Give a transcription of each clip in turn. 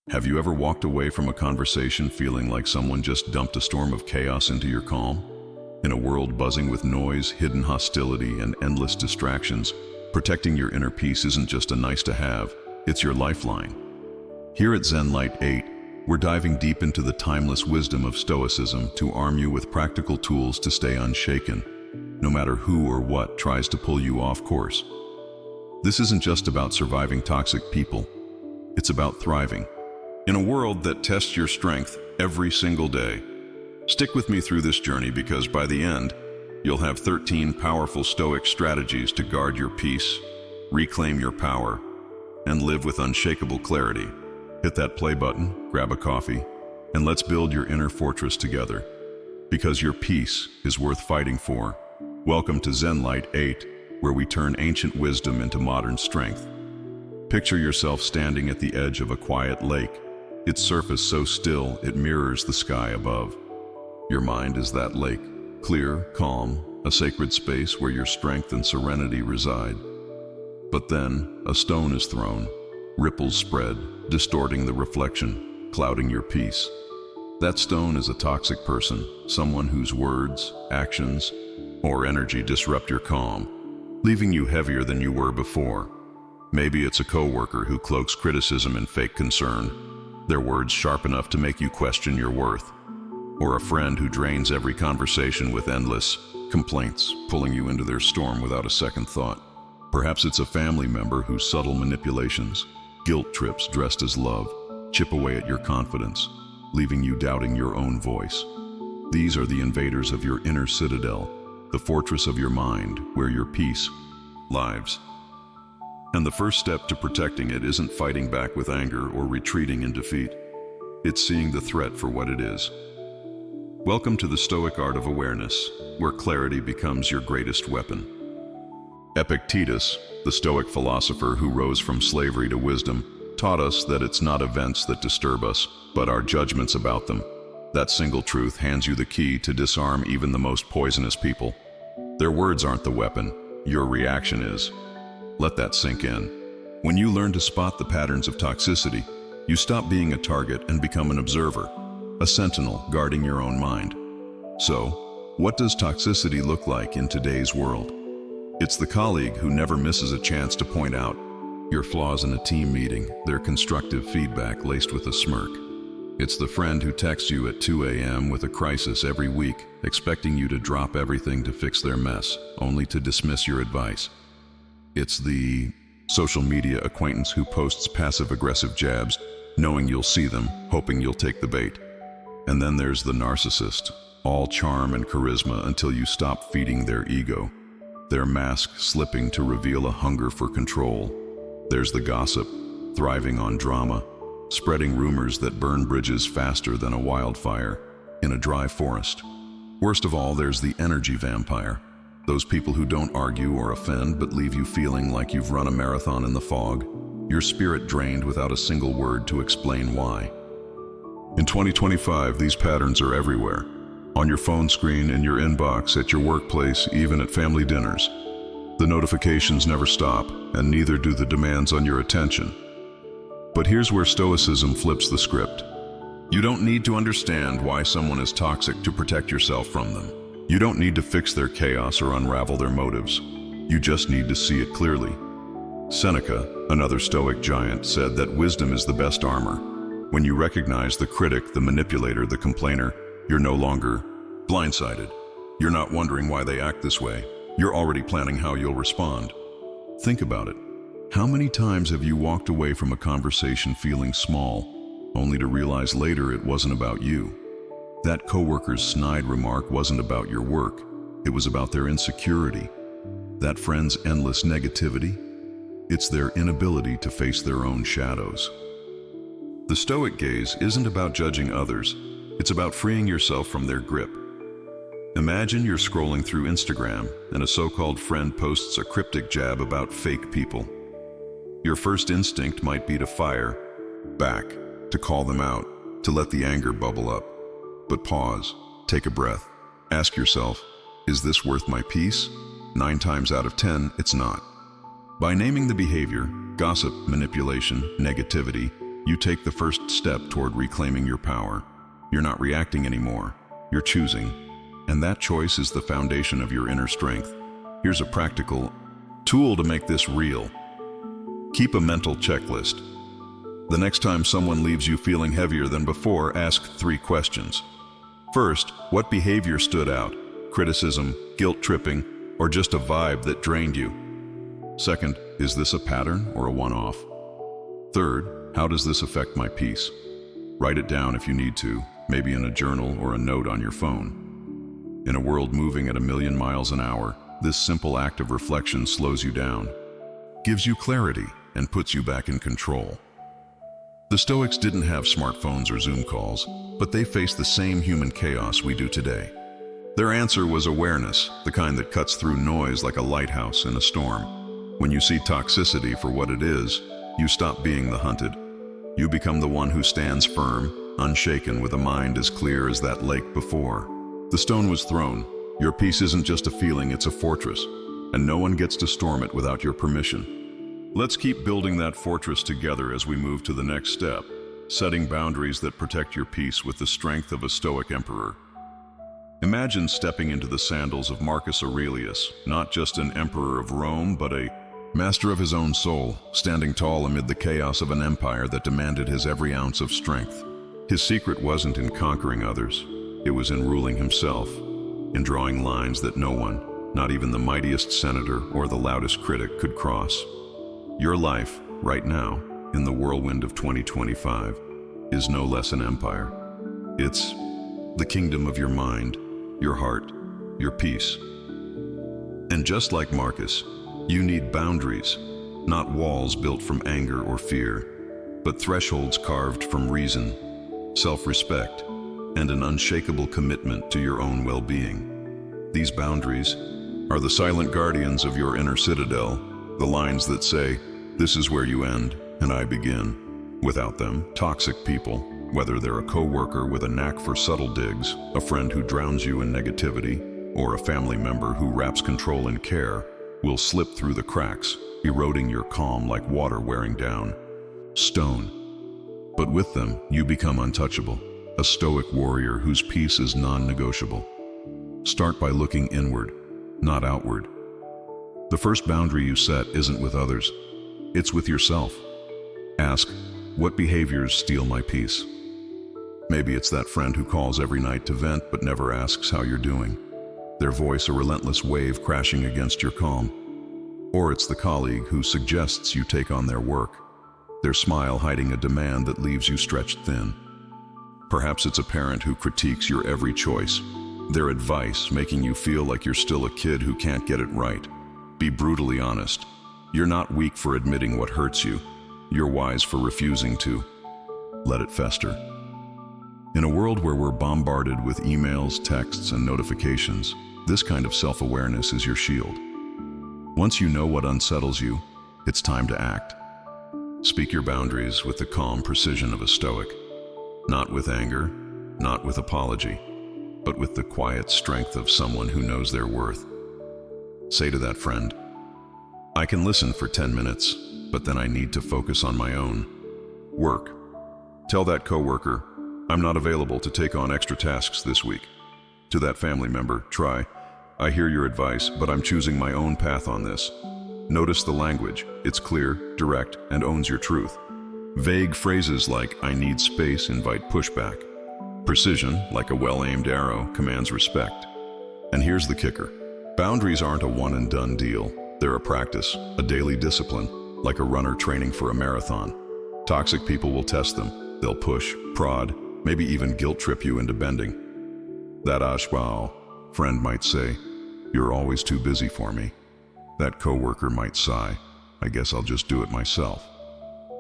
Have you ever walked away from a conversation feeling like someone just dumped a storm of chaos into your calm? In a world buzzing with noise, hidden hostility, and endless distractions, protecting your inner peace isn't just a nice to have, it's your lifeline. Here at Zen Light 8, we're diving deep into the timeless wisdom of Stoicism to arm you with practical tools to stay unshaken, no matter who or what tries to pull you off course. This isn't just about surviving toxic people, it's about thriving in a world that tests your strength every single day. Stick with me through this journey because by the end, you'll have 13 powerful Stoic strategies to guard your peace, reclaim your power, and live with unshakable clarity. Hit that play button, grab a coffee, and let's build your inner fortress together. Because your peace is worth fighting for. Welcome to Zen Light 8, where we turn ancient wisdom into modern strength. Picture yourself standing at the edge of a quiet lake, its surface so still it mirrors the sky above. Your mind is that lake, clear, calm, a sacred space where your strength and serenity reside. But then, a stone is thrown, ripples spread, distorting the reflection, clouding your peace. That stone is a toxic person, someone whose words, actions, or energy disrupt your calm, leaving you heavier than you were before. Maybe it's a coworker who cloaks criticism in fake concern, their words sharp enough to make you question your worth. Or a friend who drains every conversation with endless complaints, pulling you into their storm without a second thought. Perhaps it's a family member whose subtle manipulations, guilt trips dressed as love, chip away at your confidence, leaving you doubting your own voice. These are the invaders of your inner citadel, the fortress of your mind, where your peace lives. And the first step to protecting it isn't fighting back with anger or retreating in defeat. It's seeing the threat for what it is. Welcome to the Stoic art of awareness, where clarity becomes your greatest weapon. Epictetus, the Stoic philosopher who rose from slavery to wisdom, taught us that it's not events that disturb us, but our judgments about them. That single truth hands you the key to disarm even the most poisonous people. Their words aren't the weapon, your reaction is. Let that sink in. When you learn to spot the patterns of toxicity, you stop being a target and become an observer, a sentinel guarding your own mind. So, what does toxicity look like in today's world? It's the colleague who never misses a chance to point out your flaws in a team meeting, their constructive feedback laced with a smirk. It's the friend who texts you at 2 a.m. with a crisis every week, expecting you to drop everything to fix their mess, only to dismiss your advice. It's the social media acquaintance who posts passive-aggressive jabs, knowing you'll see them, hoping you'll take the bait. And then there's the narcissist, all charm and charisma until you stop feeding their ego, their mask slipping to reveal a hunger for control. There's the gossip, thriving on drama, spreading rumors that burn bridges faster than a wildfire in a dry forest. Worst of all, there's the energy vampire, those people who don't argue or offend but leave you feeling like you've run a marathon in the fog, your spirit drained without a single word to explain why. In 2025, these patterns are everywhere. On your phone screen, in your inbox, at your workplace, even at family dinners. The notifications never stop, and neither do the demands on your attention. But here's where Stoicism flips the script. You don't need to understand why someone is toxic to protect yourself from them. You don't need to fix their chaos or unravel their motives. You just need to see it clearly. Seneca, another Stoic giant, said that wisdom is the best armor. When you recognize the critic, the manipulator, the complainer, you're no longer blindsided. You're not wondering why they act this way. You're already planning how you'll respond. Think about it. How many times have you walked away from a conversation feeling small, only to realize later it wasn't about you? That coworker's snide remark wasn't about your work. It was about their insecurity. That friend's endless negativity? It's their inability to face their own shadows. The Stoic gaze isn't about judging others. It's about freeing yourself from their grip. Imagine you're scrolling through Instagram and a so-called friend posts a cryptic jab about fake people. Your first instinct might be to fire back, to call them out, to let the anger bubble up. But pause, take a breath, ask yourself, is this worth my peace? 9 times out of 10, it's not. By naming the behavior, gossip, manipulation, negativity, you take the first step toward reclaiming your power. You're not reacting anymore, you're choosing. And that choice is the foundation of your inner strength. Here's a practical tool to make this real. Keep a mental checklist. The next time someone leaves you feeling heavier than before, ask 3 questions. First, what behavior stood out? Criticism, guilt-tripping, or just a vibe that drained you? Second, is this a pattern or a one-off? Third, how does this affect my peace? Write it down if you need to, maybe in a journal or a note on your phone. In a world moving at 1,000,000 miles an hour, this simple act of reflection slows you down, gives you clarity, and puts you back in control. The Stoics didn't have smartphones or Zoom calls, but they faced the same human chaos we do today. Their answer was awareness, the kind that cuts through noise like a lighthouse in a storm. When you see toxicity for what it is, you stop being the hunted. You become the one who stands firm, unshaken, with a mind as clear as that lake before. The stone was thrown. Your peace isn't just a feeling, it's a fortress, and no one gets to storm it without your permission. Let's keep building that fortress together as we move to the next step, setting boundaries that protect your peace with the strength of a Stoic emperor. Imagine stepping into the sandals of Marcus Aurelius, not just an emperor of Rome, but a master of his own soul, standing tall amid the chaos of an empire that demanded his every ounce of strength. His secret wasn't in conquering others, it was in ruling himself, in drawing lines that no one, not even the mightiest senator or the loudest critic, could cross. Your life, right now, in the whirlwind of 2025, is no less an empire. It's the kingdom of your mind, your heart, your peace. And just like Marcus, you need boundaries, not walls built from anger or fear, but thresholds carved from reason, self-respect, and an unshakable commitment to your own well-being. These boundaries are the silent guardians of your inner citadel, the lines that say, "This is where you end, and I begin." Without them, toxic people, whether they're a coworker with a knack for subtle digs, a friend who drowns you in negativity, or a family member who wraps control in care, will slip through the cracks, eroding your calm like water wearing down stone. But with them, you become untouchable, a Stoic warrior whose peace is non-negotiable. Start by looking inward, not outward. The first boundary you set isn't with others, it's with yourself. Ask, what behaviors steal my peace? Maybe it's that friend who calls every night to vent but never asks how you're doing. Their voice a relentless wave crashing against your calm. Or it's the colleague who suggests you take on their work, their smile hiding a demand that leaves you stretched thin. Perhaps it's a parent who critiques your every choice, their advice making you feel like you're still a kid who can't get it right. Be brutally honest. You're not weak for admitting what hurts you. You're wise for refusing to let it fester. In a world where we're bombarded with emails, texts, and notifications, this kind of self-awareness is your shield. Once you know what unsettles you, it's time to act. Speak your boundaries with the calm precision of a Stoic, not with anger, not with apology, but with the quiet strength of someone who knows their worth. Say to that friend, "I can listen for 10 minutes, but then I need to focus on my own work." Tell that coworker, "I'm not available to take on extra tasks this week." To that family member, try, "I hear your advice, but I'm choosing my own path on this." Notice the language. It's clear, direct, and owns your truth. Vague phrases like "I need space" invite pushback. Precision, like a well-aimed arrow, commands respect. And here's the kicker. Boundaries aren't a one-and-done deal. They're a practice, a daily discipline, like a runner training for a marathon. Toxic people will test them. They'll push, prod, maybe even guilt-trip you into bending. That ashwao friend might say, "You're always too busy for me." That coworker might sigh, "I guess I'll just do it myself."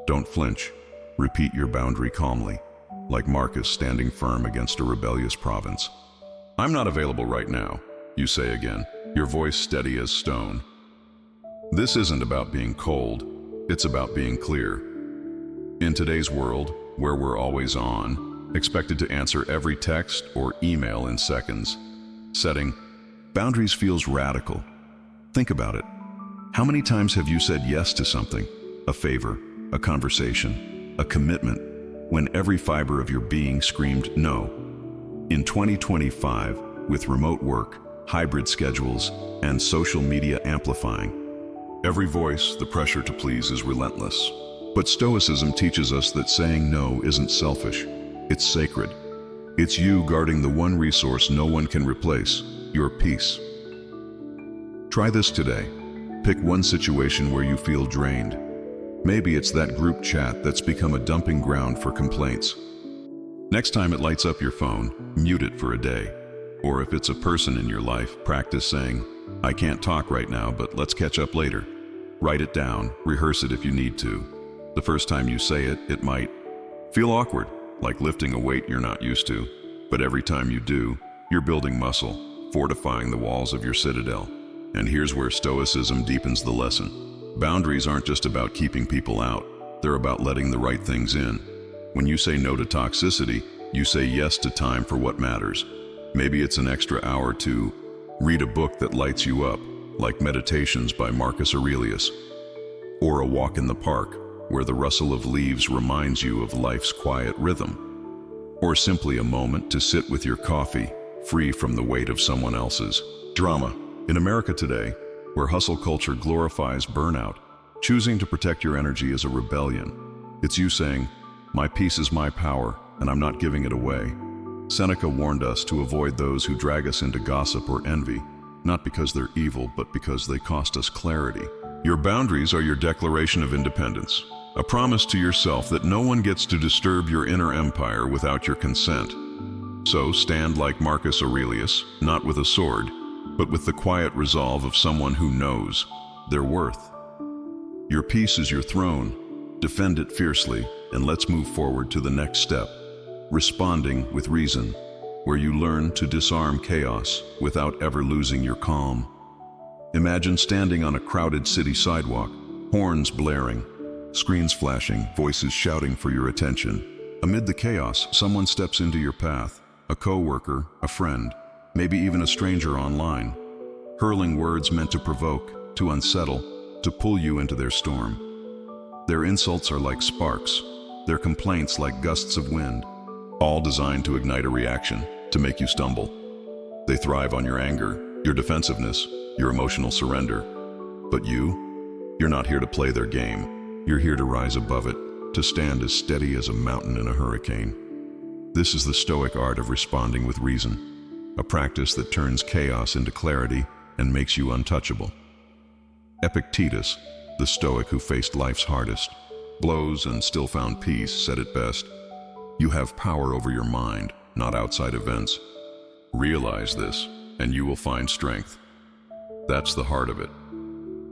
Don't flinch. Repeat your boundary calmly, like Marcus standing firm against a rebellious province. "I'm not available right now," you say again, your voice steady as stone. This isn't about being cold, it's about being clear. In today's world, where we're always on, expected to answer every text or email in seconds, setting boundaries feels radical. Think about it. How many times have you said yes to something, a favor, a conversation, a commitment, when every fiber of your being screamed no. In 2025, with remote work, hybrid schedules, and social media amplifying, every voice, the pressure to please is relentless. But Stoicism teaches us that saying no isn't selfish, it's sacred. It's you guarding the one resource no one can replace, your peace. Try this today. Pick one situation where you feel drained. Maybe it's that group chat that's become a dumping ground for complaints. Next time it lights up your phone, mute it for a day. Or if it's a person in your life, practice saying, "I can't talk right now, but let's catch up later." Write it down, rehearse it if you need to. The first time you say it, it might feel awkward, like lifting a weight you're not used to. But every time you do, you're building muscle, fortifying the walls of your citadel. And here's where Stoicism deepens the lesson. Boundaries aren't just about keeping people out, they're about letting the right things in. When you say no to toxicity, you say yes to time for what matters. Maybe it's an extra hour to read a book that lights you up, like Meditations by Marcus Aurelius, or a walk in the park, where the rustle of leaves reminds you of life's quiet rhythm, or simply a moment to sit with your coffee, free from the weight of someone else's drama. In America today, where hustle culture glorifies burnout, choosing to protect your energy is a rebellion. It's you saying, "My peace is my power, and I'm not giving it away." Seneca warned us to avoid those who drag us into gossip or envy, not because they're evil, but because they cost us clarity. Your boundaries are your declaration of independence, a promise to yourself that no one gets to disturb your inner empire without your consent. So stand like Marcus Aurelius, not with a sword, but with the quiet resolve of someone who knows their worth. Your peace is your throne. Defend it fiercely, and let's move forward to the next step, responding with reason, where you learn to disarm chaos without ever losing your calm. Imagine standing on a crowded city sidewalk, horns blaring, screens flashing, voices shouting for your attention. Amid the chaos, someone steps into your path, a coworker, a friend, maybe even a stranger online, hurling words meant to provoke, to unsettle, to pull you into their storm. Their insults are like sparks, their complaints like gusts of wind, all designed to ignite a reaction, to make you stumble. They thrive on your anger, your defensiveness, your emotional surrender. But you're not here to play their game. You're here to rise above it, to stand as steady as a mountain in a hurricane. This is the Stoic art of responding with reason, a practice that turns chaos into clarity and makes you untouchable. Epictetus, the Stoic who faced life's hardest blows and still found peace, said it best: "You have power over your mind, not outside events. Realize this, and you will find strength." That's the heart of it.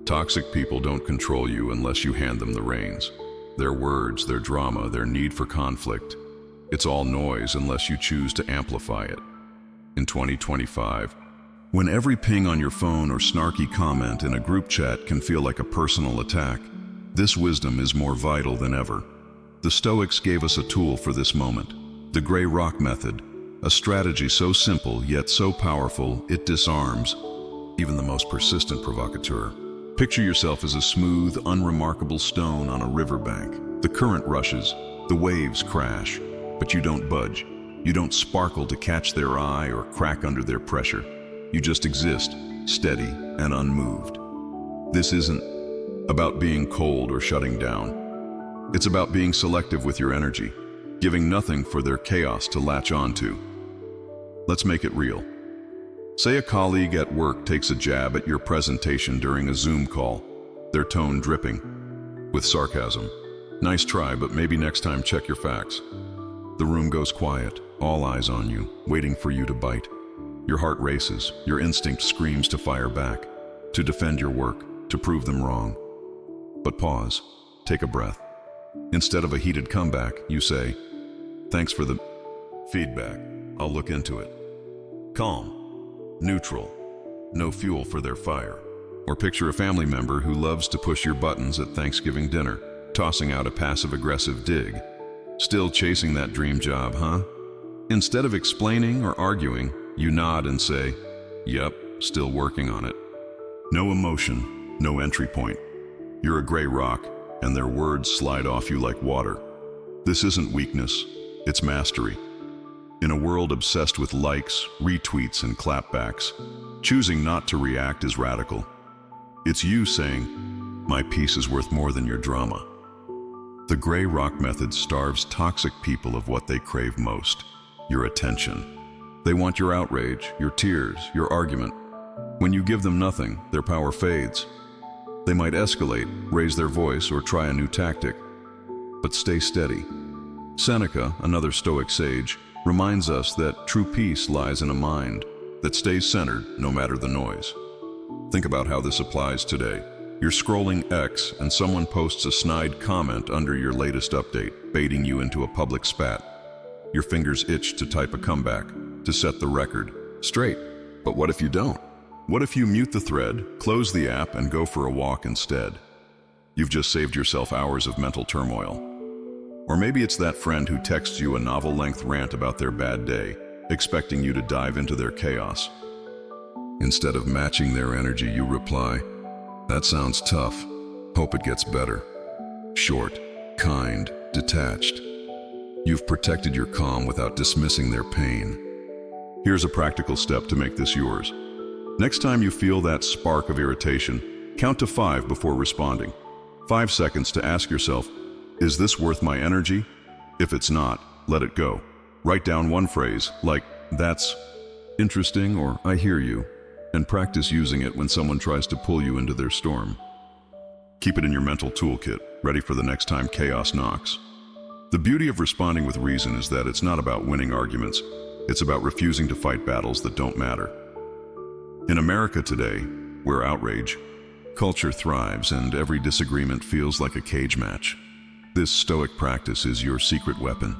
Toxic people don't control you unless you hand them the reins. Their words, their drama, their need for conflict, it's all noise unless you choose to amplify it. In 2025, when every ping on your phone or snarky comment in a group chat can feel like a personal attack, this wisdom is more vital than ever. The Stoics gave us a tool for this moment, the gray rock method, a strategy so simple yet so powerful it disarms even the most persistent provocateur. Picture yourself as a smooth, unremarkable stone on a riverbank. The current rushes, the waves crash, but you don't budge. You don't sparkle to catch their eye or crack under their pressure. You just exist, steady and unmoved. This isn't about being cold or shutting down. It's about being selective with your energy, giving nothing for their chaos to latch onto. Let's make it real. Say a colleague at work takes a jab at your presentation during a Zoom call, their tone dripping with sarcasm. "Nice try, but maybe next time check your facts." The room goes quiet, all eyes on you, waiting for you to bite. Your heart races, your instinct screams to fire back, to defend your work, to prove them wrong. But pause, take a breath. Instead of a heated comeback, you say, "Thanks for the feedback, I'll look into it." Calm, neutral, no fuel for their fire. Or picture a family member who loves to push your buttons at Thanksgiving dinner, tossing out a passive-aggressive dig. "Still chasing that dream job, huh?" Instead of explaining or arguing, you nod and say, "Yep, still working on it." No emotion, no entry point. You're a gray rock, and their words slide off you like water. This isn't weakness, it's mastery. In a world obsessed with likes, retweets, and clapbacks, choosing not to react is radical. It's you saying, "My peace is worth more than your drama." The gray rock method starves toxic people of what they crave most: your attention. They want your outrage, your tears, your argument. When you give them nothing, their power fades. They might escalate, raise their voice, or try a new tactic. But stay steady. Seneca, another Stoic sage, reminds us that true peace lies in a mind that stays centered no matter the noise. Think about how this applies today. You're scrolling X and someone posts a snide comment under your latest update, baiting you into a public spat. Your fingers itch to type a comeback, to set the record straight. But what if you don't? What if you mute the thread, close the app, and go for a walk instead? You've just saved yourself hours of mental turmoil. Or maybe it's that friend who texts you a novel-length rant about their bad day, expecting you to dive into their chaos. Instead of matching their energy, you reply, "That sounds tough. Hope it gets better." Short, kind, detached. You've protected your calm without dismissing their pain. Here's a practical step to make this yours. Next time you feel that spark of irritation, count to 5 before responding. 5 seconds to ask yourself, "Is this worth my energy?" If it's not, let it go. Write down one phrase, like, "That's interesting," or "I hear you," and practice using it when someone tries to pull you into their storm. Keep it in your mental toolkit, ready for the next time chaos knocks. The beauty of responding with reason is that it's not about winning arguments. It's about refusing to fight battles that don't matter. In America today, where outrage culture thrives and every disagreement feels like a cage match, this Stoic practice is your secret weapon.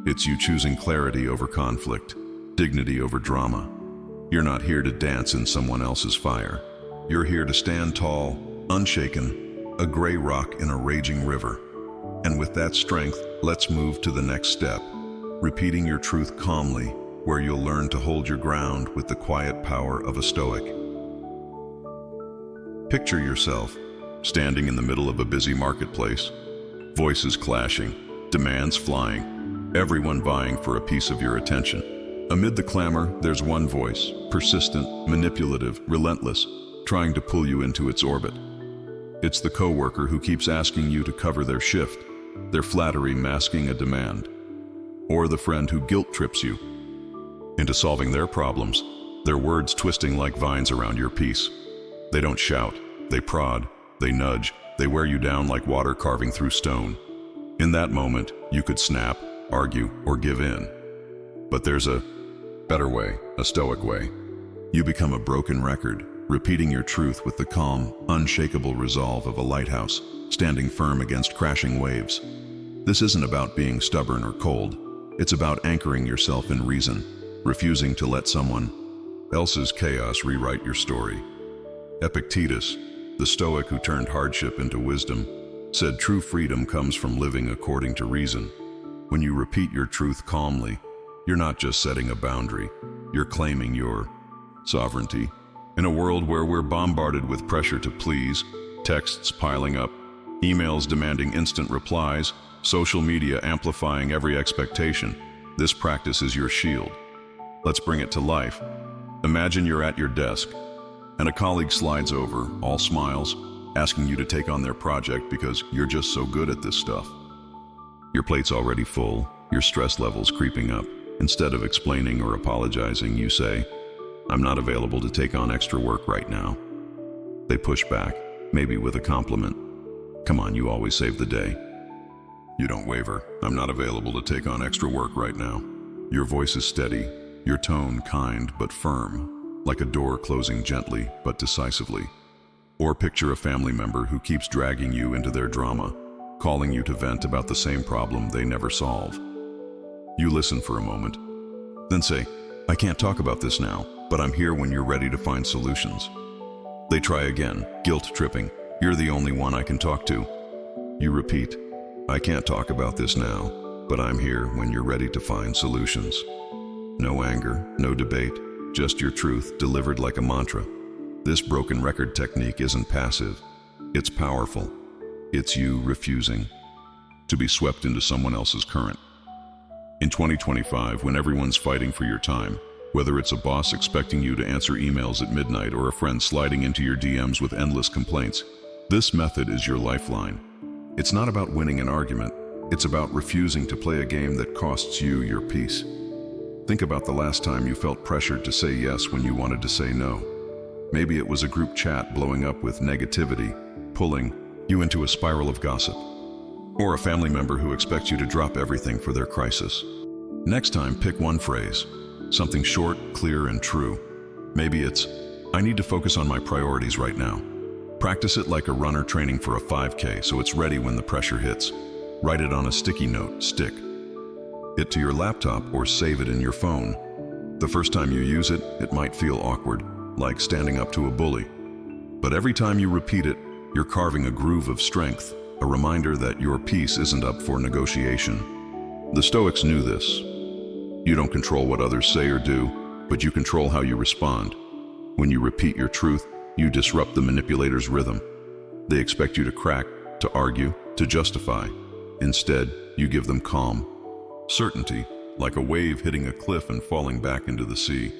It's you choosing clarity over conflict, dignity over drama. You're not here to dance in someone else's fire. You're here to stand tall, unshaken, a gray rock in a raging river. And with that strength, let's move to the next step, repeating your truth calmly, where you'll learn to hold your ground with the quiet power of a Stoic. Picture yourself standing in the middle of a busy marketplace, voices clashing, demands flying, everyone vying for a piece of your attention. Amid the clamor, there's one voice, persistent, manipulative, relentless, trying to pull you into its orbit. It's the coworker who keeps asking you to cover their shift, their flattery masking a demand. Or the friend who guilt trips you into solving their problems, their words twisting like vines around your peace. They don't shout, they prod, they nudge, they wear you down like water carving through stone. In that moment, you could snap, argue, or give in. But there's a better way, a Stoic way. You become a broken record, repeating your truth with the calm, unshakable resolve of a lighthouse, standing firm against crashing waves. This isn't about being stubborn or cold. It's about anchoring yourself in reason, refusing to let someone else's chaos rewrite your story. Epictetus, the Stoic who turned hardship into wisdom, said true freedom comes from living according to reason. When you repeat your truth calmly, you're not just setting a boundary, you're claiming your sovereignty. In a world where we're bombarded with pressure to please, texts piling up, emails demanding instant replies, social media amplifying every expectation, this practice is your shield. Let's bring it to life. Imagine you're at your desk, and a colleague slides over, all smiles, asking you to take on their project because you're just so good at this stuff. Your plate's already full, your stress level's creeping up. Instead of explaining or apologizing, you say, "I'm not available to take on extra work right now." They push back, maybe with a compliment. "Come on, you always save the day." You don't waver. "I'm not available to take on extra work right now." Your voice is steady, your tone kind but firm, like a door closing gently but decisively. Or picture a family member who keeps dragging you into their drama, calling you to vent about the same problem they never solve. You listen for a moment, then say, "I can't talk about this now, but I'm here when you're ready to find solutions." They try again, guilt-tripping. "You're the only one I can talk to." You repeat, "I can't talk about this now, but I'm here when you're ready to find solutions." No anger, no debate, just your truth delivered like a mantra. This broken record technique isn't passive, it's powerful. It's you refusing to be swept into someone else's current. In 2025, when everyone's fighting for your time, whether it's a boss expecting you to answer emails at midnight or a friend sliding into your DMs with endless complaints, this method is your lifeline. It's not about winning an argument, it's about refusing to play a game that costs you your peace. Think about the last time you felt pressured to say yes when you wanted to say no. Maybe it was a group chat blowing up with negativity, pulling you into a spiral of gossip. Or a family member who expects you to drop everything for their crisis. Next time, pick one phrase, something short, clear, and true. Maybe it's, I need to focus on my priorities right now. Practice it like a runner training for a 5K so it's ready when the pressure hits. Write it on a sticky note, stick it to your laptop or save it in your phone. The first time you use it, it might feel awkward, like standing up to a bully. But every time you repeat it, you're carving a groove of strength, a reminder that your peace isn't up for negotiation. The Stoics knew this. You don't control what others say or do, but you control how you respond. When you repeat your truth, you disrupt the manipulator's rhythm. They expect you to crack, to argue, to justify. Instead, you give them calm, certainty, like a wave hitting a cliff and falling back into the sea.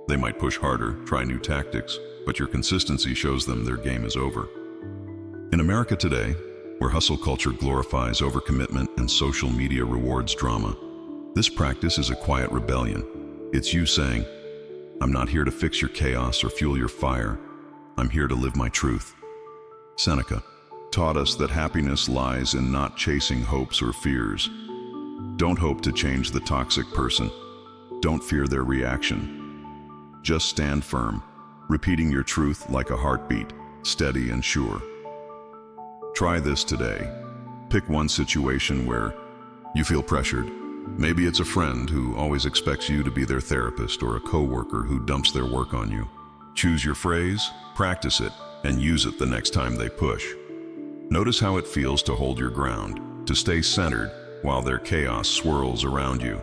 They might push harder, try new tactics, but your consistency shows them their game is over. In America today, where hustle culture glorifies overcommitment and social media rewards drama, this practice is a quiet rebellion. It's you saying, I'm not here to fix your chaos or fuel your fire. I'm here to live my truth. Seneca taught us that happiness lies in not chasing hopes or fears. Don't hope to change the toxic person. Don't fear their reaction. Just stand firm, repeating your truth like a heartbeat, steady and sure. Try this today. Pick one situation where you feel pressured. Maybe it's a friend who always expects you to be their therapist or a coworker who dumps their work on you. Choose your phrase, practice it, and use it the next time they push. Notice how it feels to hold your ground, to stay centered while their chaos swirls around you.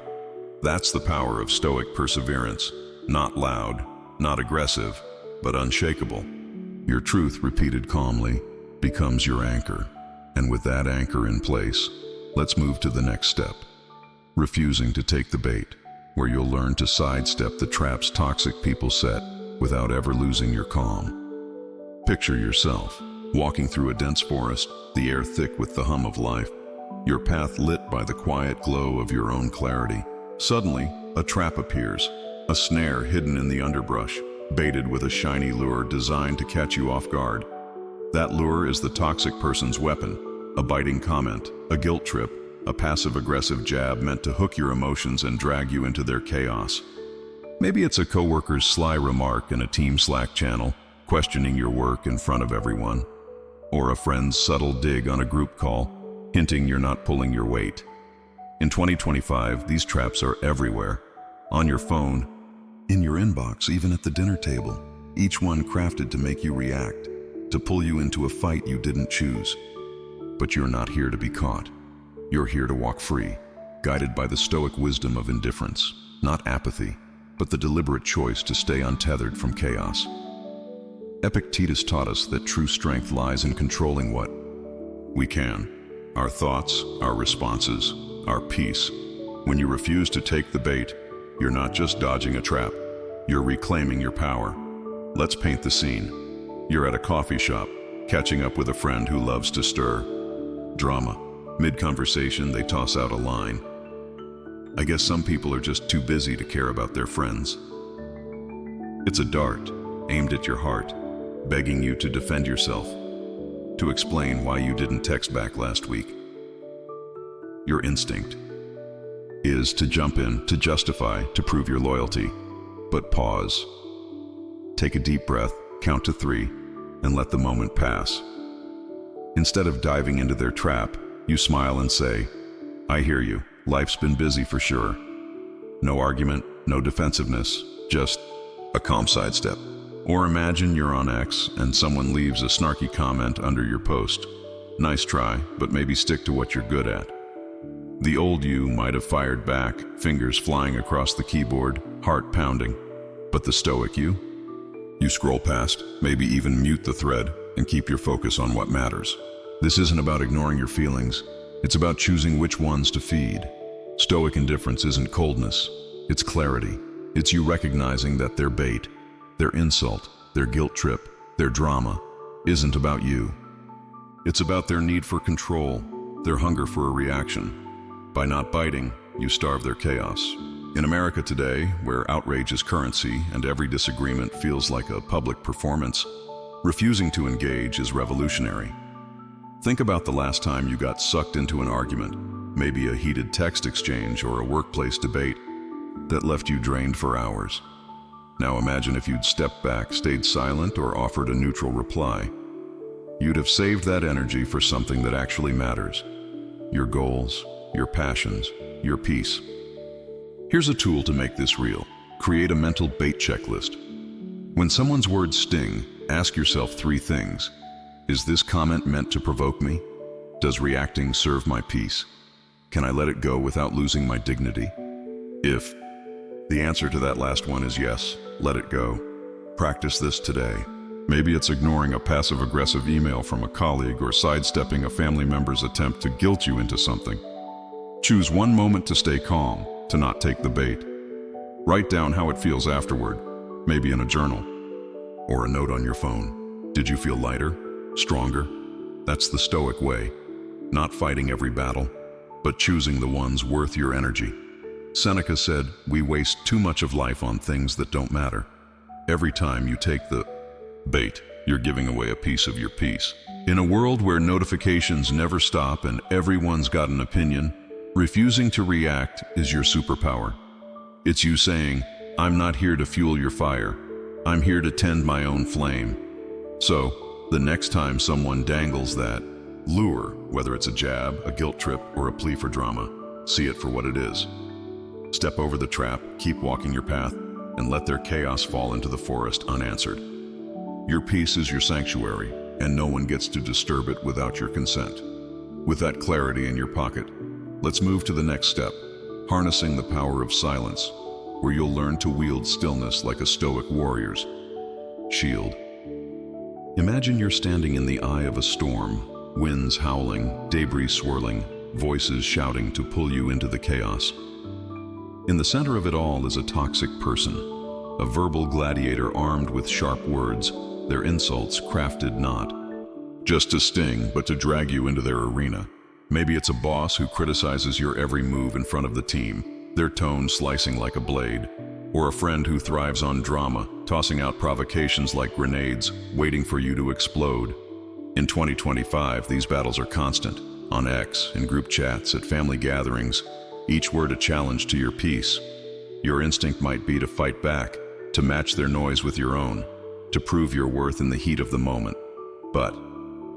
That's the power of Stoic perseverance. Not loud, not aggressive, but unshakable. Your truth, repeated calmly, becomes your anchor. And with that anchor in place, let's move to the next step. Refusing to take the bait, where you'll learn to sidestep the traps toxic people set without ever losing your calm. Picture yourself walking through a dense forest, the air thick with the hum of life, your path lit by the quiet glow of your own clarity. Suddenly, a trap appears, a snare hidden in the underbrush, baited with a shiny lure designed to catch you off guard. That lure is the toxic person's weapon, a biting comment, a guilt trip, a passive-aggressive jab meant to hook your emotions and drag you into their chaos. Maybe it's a coworker's sly remark in a team Slack channel, questioning your work in front of everyone, or a friend's subtle dig on a group call, hinting you're not pulling your weight. In 2025, these traps are everywhere, on your phone, in your inbox, even at the dinner table, each one crafted to make you react, to pull you into a fight you didn't choose. But you're not here to be caught. You're here to walk free, guided by the Stoic wisdom of indifference, not apathy, but the deliberate choice to stay untethered from chaos. Epictetus taught us that true strength lies in controlling what we can, our thoughts, our responses, our peace. When you refuse to take the bait, you're not just dodging a trap, you're reclaiming your power. Let's paint the scene. You're at a coffee shop, catching up with a friend who loves to stir drama. Mid-conversation, they toss out a line. I guess some people are just too busy to care about their friends. It's a dart, aimed at your heart, begging you to defend yourself, to explain why you didn't text back last week. Your instinct is to jump in, to justify, to prove your loyalty. But pause. Take a deep breath, count to 3, and let the moment pass. Instead of diving into their trap, you smile and say, I hear you. Life's been busy for sure. No argument, no defensiveness, just a calm sidestep. Or imagine you're on X and someone leaves a snarky comment under your post. Nice try, but maybe stick to what you're good at. The old you might have fired back, fingers flying across the keyboard, heart pounding. But the Stoic you scroll past, maybe even mute the thread, and keep your focus on what matters. This isn't about ignoring your feelings. It's about choosing which ones to feed. Stoic indifference isn't coldness, it's clarity. It's you recognizing that their bait, their insult, their guilt trip, their drama, isn't about you. It's about their need for control, their hunger for a reaction. By not biting, you starve their chaos. In America today, where outrage is currency and every disagreement feels like a public performance, refusing to engage is revolutionary. Think about the last time you got sucked into an argument, maybe a heated text exchange or a workplace debate that left you drained for hours. Now imagine if you'd stepped back, stayed silent, or offered a neutral reply. You'd have saved that energy for something that actually matters. Your goals, your passions, your peace. Here's a tool to make this real. Create a mental bait checklist. When someone's words sting, ask yourself 3 things. Is this comment meant to provoke me? Does reacting serve my peace? Can I let it go without losing my dignity? If the answer to that last one is yes, let it go. Practice this today. Maybe it's ignoring a passive-aggressive email from a colleague or sidestepping a family member's attempt to guilt you into something. Choose one moment to stay calm, to not take the bait. Write down how it feels afterward, maybe in a journal or a note on your phone. Did you feel lighter, stronger? That's the Stoic way. Not fighting every battle, but choosing the ones worth your energy. Seneca said, "We waste too much of life on things that don't matter." Every time you take the bait, you're giving away a piece of your peace. In a world where notifications never stop and everyone's got an opinion, refusing to react is your superpower. It's you saying, "I'm not here to fuel your fire. I'm here to tend my own flame." So, the next time someone dangles that lure, whether it's a jab, a guilt trip, or a plea for drama, see it for what it is. Step over the trap, keep walking your path, and let their chaos fall into the forest unanswered. Your peace is your sanctuary, and no one gets to disturb it without your consent. With that clarity in your pocket, let's move to the next step, harnessing the power of silence, where you'll learn to wield stillness like a Stoic warrior's shield. Imagine you're standing in the eye of a storm, winds howling, debris swirling, voices shouting to pull you into the chaos. In the center of it all is a toxic person, a verbal gladiator armed with sharp words, their insults crafted not just to sting, but to drag you into their arena. Maybe it's a boss who criticizes your every move in front of the team, their tone slicing like a blade, or a friend who thrives on drama, tossing out provocations like grenades, waiting for you to explode. In 2025, these battles are constant, on X, in group chats, at family gatherings, each word a challenge to your peace. Your instinct might be to fight back, to match their noise with your own, to prove your worth in the heat of the moment. But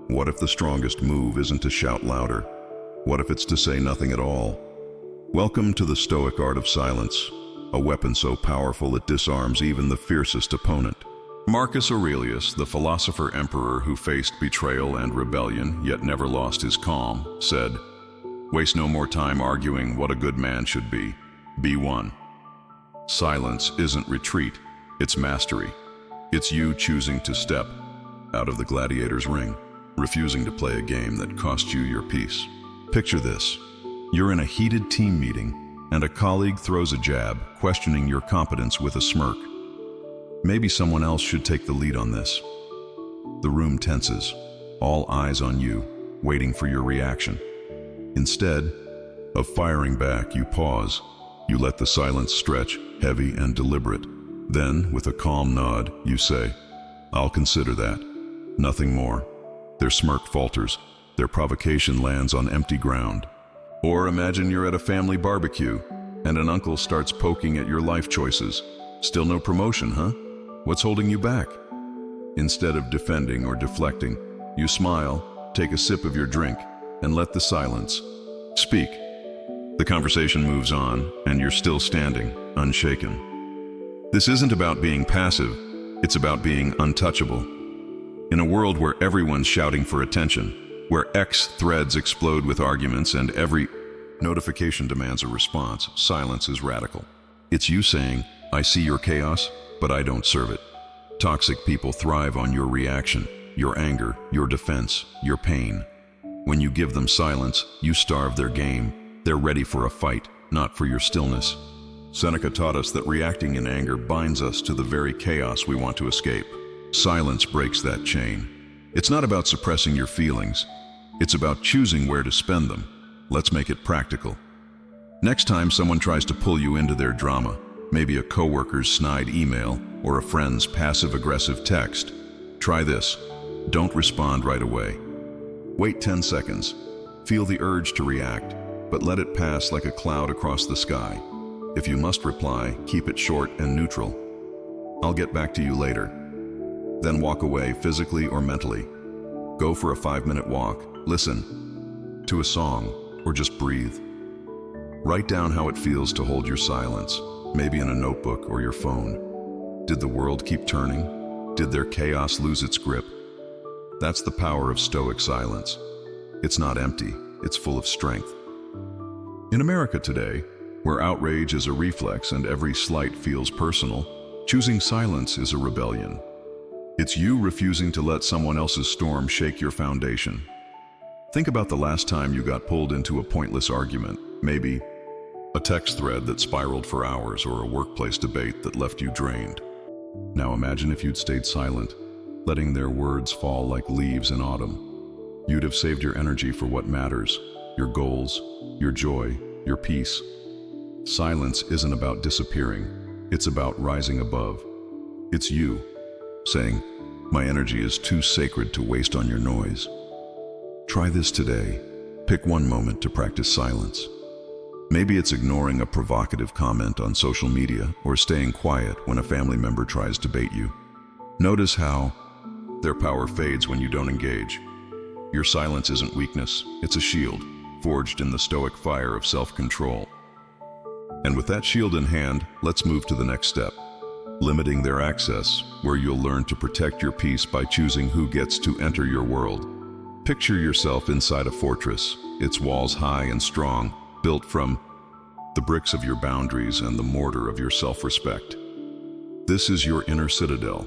what if the strongest move isn't to shout louder? What if it's to say nothing at all? Welcome to the Stoic art of silence, a weapon so powerful it disarms even the fiercest opponent. Marcus Aurelius, the philosopher emperor who faced betrayal and rebellion yet never lost his calm, said, "Waste no more time arguing what a good man should be. Be one." Silence isn't retreat, it's mastery. It's you choosing to step out of the gladiator's ring, refusing to play a game that cost you your peace. Picture this. You're in a heated team meeting, and a colleague throws a jab, questioning your competence with a smirk. Maybe someone else should take the lead on this. The room tenses, all eyes on you, waiting for your reaction. Instead of firing back, you pause. You let the silence stretch, heavy and deliberate. Then, with a calm nod, you say, "I'll consider that." Nothing more. Their smirk falters. Their provocation lands on empty ground. Or imagine you're at a family barbecue, and an uncle starts poking at your life choices. Still no promotion, huh? What's holding you back? Instead of defending or deflecting, you smile, take a sip of your drink, and let the silence speak. The conversation moves on, and you're still standing, unshaken. This isn't about being passive, it's about being untouchable. In a world where everyone's shouting for attention, where X threads explode with arguments and every notification demands a response, silence is radical. It's you saying, "I see your chaos, but I don't serve it." Toxic people thrive on your reaction, your anger, your defense, your pain. When you give them silence, you starve their game. They're ready for a fight, not for your stillness. Seneca taught us that reacting in anger binds us to the very chaos we want to escape. Silence breaks that chain. It's not about suppressing your feelings. It's about choosing where to spend them. Let's make it practical. Next time someone tries to pull you into their drama, maybe a coworker's snide email or a friend's passive-aggressive text, try this. Don't respond right away. Wait 10 seconds. Feel the urge to react, but let it pass like a cloud across the sky. If you must reply, keep it short and neutral. I'll get back to you later. Then walk away physically or mentally. Go for a 5-minute walk, listen to a song, or just breathe. Write down how it feels to hold your silence, maybe in a notebook or your phone. Did the world keep turning? Did their chaos lose its grip? That's the power of Stoic silence. It's not empty, it's full of strength. In America today, where outrage is a reflex and every slight feels personal, choosing silence is a rebellion. It's you refusing to let someone else's storm shake your foundation. Think about the last time you got pulled into a pointless argument, maybe a text thread that spiraled for hours or a workplace debate that left you drained. Now imagine if you'd stayed silent, letting their words fall like leaves in autumn. You'd have saved your energy for what matters, your goals, your joy, your peace. Silence isn't about disappearing, it's about rising above. It's you saying, "My energy is too sacred to waste on your noise." Try this today. Pick one moment to practice silence. Maybe it's ignoring a provocative comment on social media or staying quiet when a family member tries to bait you. Notice how their power fades when you don't engage. Your silence isn't weakness, it's a shield, forged in the Stoic fire of self-control. And with that shield in hand, let's move to the next step. Limiting their access, where you'll learn to protect your peace by choosing who gets to enter your world. Picture yourself inside a fortress, its walls high and strong, built from the bricks of your boundaries and the mortar of your self-respect. This is your inner citadel,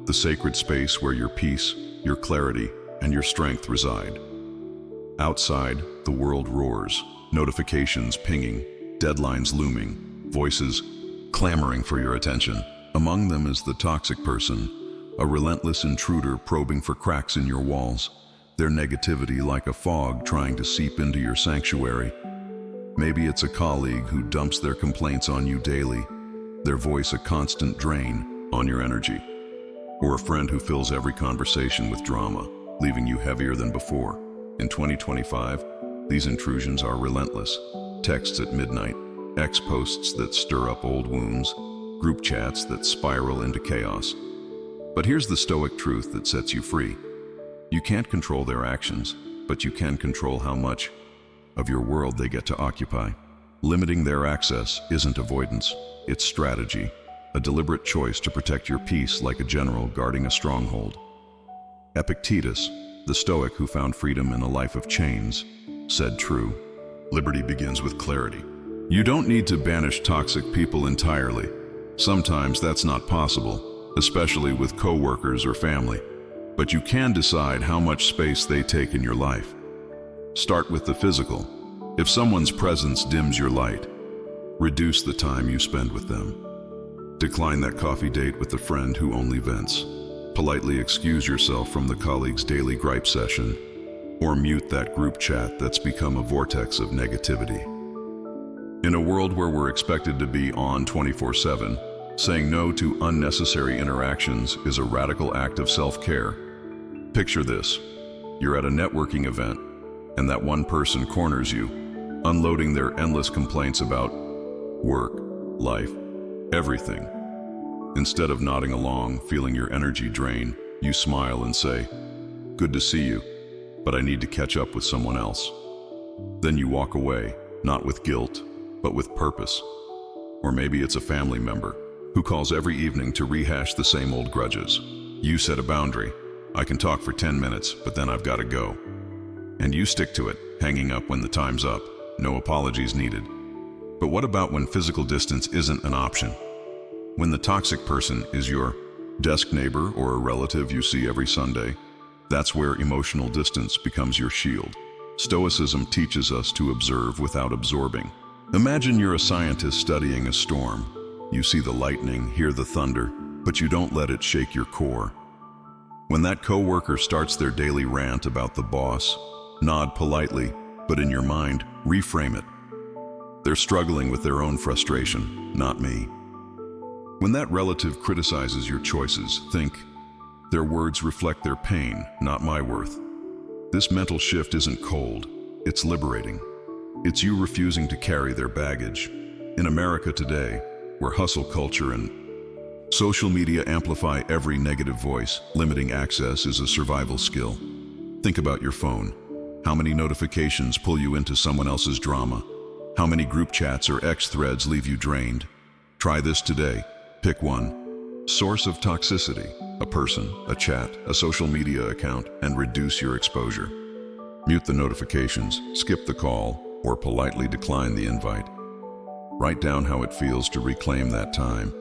the sacred space where your peace, your clarity, and your strength reside. Outside, the world roars, notifications pinging, deadlines looming, voices clamoring for your attention. Among them is the toxic person, a relentless intruder probing for cracks in your walls, their negativity like a fog trying to seep into your sanctuary. Maybe it's a colleague who dumps their complaints on you daily, their voice a constant drain on your energy. Or a friend who fills every conversation with drama, leaving you heavier than before. In 2025, these intrusions are relentless. Texts at midnight, X posts that stir up old wounds, group chats that spiral into chaos. But here's the Stoic truth that sets you free. You can't control their actions, but you can control how much of your world they get to occupy. Limiting their access isn't avoidance, it's strategy, a deliberate choice to protect your peace like a general guarding a stronghold. Epictetus, the Stoic who found freedom in a life of chains, said true. Liberty begins with clarity. You don't need to banish toxic people entirely. Sometimes that's not possible, especially with coworkers or family. But you can decide how much space they take in your life. Start with the physical. If someone's presence dims your light, reduce the time you spend with them. Decline that coffee date with the friend who only vents. Politely excuse yourself from the colleague's daily gripe session, or mute that group chat that's become a vortex of negativity. In a world where we're expected to be on 24/7, saying no to unnecessary interactions is a radical act of self-care. Picture this. You're at a networking event, and that one person corners you, unloading their endless complaints about work, life, everything. Instead of nodding along, feeling your energy drain, you smile and say, "Good to see you, but I need to catch up with someone else." Then you walk away, not with guilt, but with purpose. Or maybe it's a family member who calls every evening to rehash the same old grudges. You set a boundary. I can talk for 10 minutes, but then I've got to go. And you stick to it, hanging up when the time's up. No apologies needed. But what about when physical distance isn't an option? When the toxic person is your desk neighbor or a relative you see every Sunday, that's where emotional distance becomes your shield. Stoicism teaches us to observe without absorbing. Imagine you're a scientist studying a storm. You see the lightning, hear the thunder, but you don't let it shake your core. When that coworker starts their daily rant about the boss, nod politely, but in your mind, reframe it. They're struggling with their own frustration, not me. When that relative criticizes your choices, think, their words reflect their pain, not my worth. This mental shift isn't cold, it's liberating. It's you refusing to carry their baggage. In America today, where hustle culture and social media amplify every negative voice, limiting access is a survival skill. Think about your phone. How many notifications pull you into someone else's drama? How many group chats or X threads leave you drained? Try this today. Pick one. Source of toxicity: a person, a chat, a social media account, and reduce your exposure. Mute the notifications, skip the call, or politely decline the invite. Write down how it feels to reclaim that time,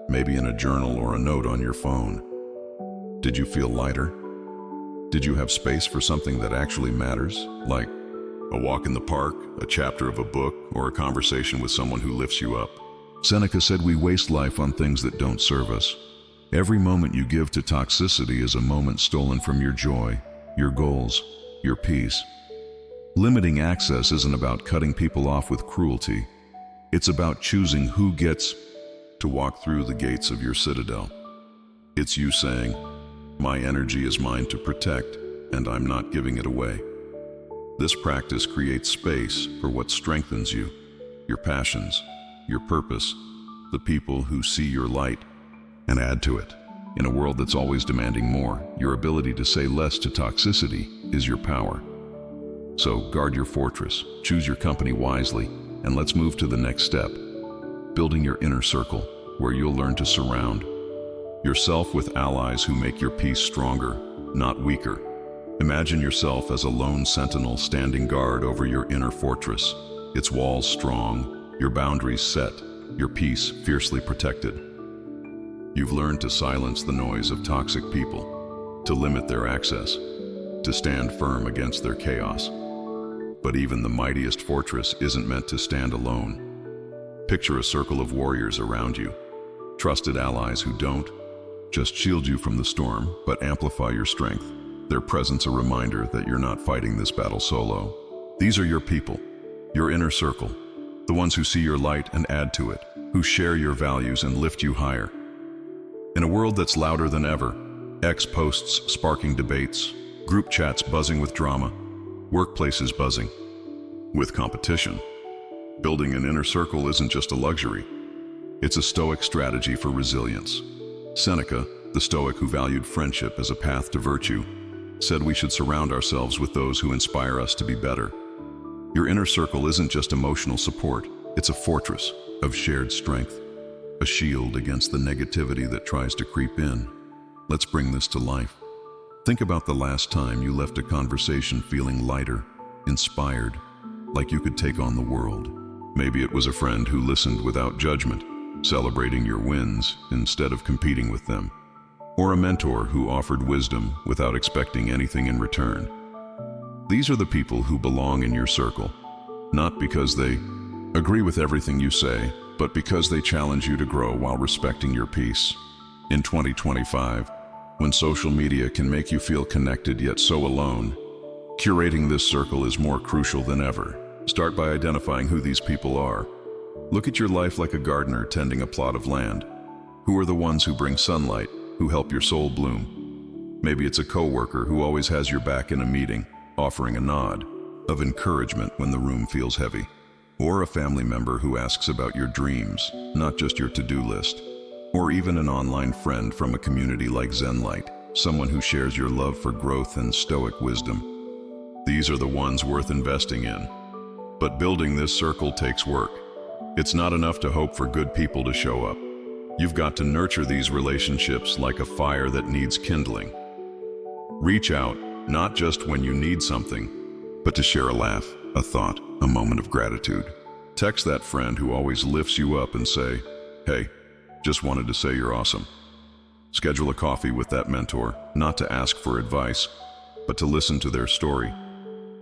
maybe in a journal or a note on your phone. Did you feel lighter? Did you have space for something that actually matters, like a walk in the park, a chapter of a book, or a conversation with someone who lifts you up? Seneca said we waste life on things that don't serve us. Every moment you give to toxicity is a moment stolen from your joy, your goals, your peace. Limiting access isn't about cutting people off with cruelty. It's about choosing who gets to walk through the gates of your citadel. It's you saying, my energy is mine to protect, and I'm not giving it away. This practice creates space for what strengthens you, your passions, your purpose, the people who see your light and add to it. In a world that's always demanding more, your ability to say less to toxicity is your power. So guard your fortress, choose your company wisely, and let's move to the next step, building your inner circle, where you'll learn to surround yourself with allies who make your peace stronger, not weaker. Imagine yourself as a lone sentinel standing guard over your inner fortress, its walls strong, your boundaries set, your peace fiercely protected. You've learned to silence the noise of toxic people, to limit their access, to stand firm against their chaos. But even the mightiest fortress isn't meant to stand alone. Picture a circle of warriors around you, trusted allies who don't just shield you from the storm, but amplify your strength. Their presence a reminder that you're not fighting this battle solo. These are your people, your inner circle, the ones who see your light and add to it, who share your values and lift you higher. In a world that's louder than ever, X posts sparking debates, group chats buzzing with drama, workplaces buzzing with competition, building an inner circle isn't just a luxury. It's a Stoic strategy for resilience. Seneca, the Stoic who valued friendship as a path to virtue, said we should surround ourselves with those who inspire us to be better. Your inner circle isn't just emotional support, it's a fortress of shared strength, a shield against the negativity that tries to creep in. Let's bring this to life. Think about the last time you left a conversation feeling lighter, inspired, like you could take on the world. Maybe it was a friend who listened without judgment, celebrating your wins instead of competing with them. Or a mentor who offered wisdom without expecting anything in return. These are the people who belong in your circle, not because they agree with everything you say, but because they challenge you to grow while respecting your peace. In 2025, when social media can make you feel connected yet so alone, curating this circle is more crucial than ever. Start by identifying who these people are. Look at your life like a gardener tending a plot of land. Who are the ones who bring sunlight, who help your soul bloom? Maybe it's a coworker who always has your back in a meeting, offering a nod of encouragement when the room feels heavy. Or a family member who asks about your dreams, not just your to-do list. Or even an online friend from a community like Zenlight, someone who shares your love for growth and Stoic wisdom. These are the ones worth investing in. But building this circle takes work. It's not enough to hope for good people to show up. You've got to nurture these relationships like a fire that needs kindling. Reach out, not just when you need something, but to share a laugh, a thought, a moment of gratitude. Text that friend who always lifts you up and say, "Hey, just wanted to say you're awesome." Schedule a coffee with that mentor, not to ask for advice, but to listen to their story.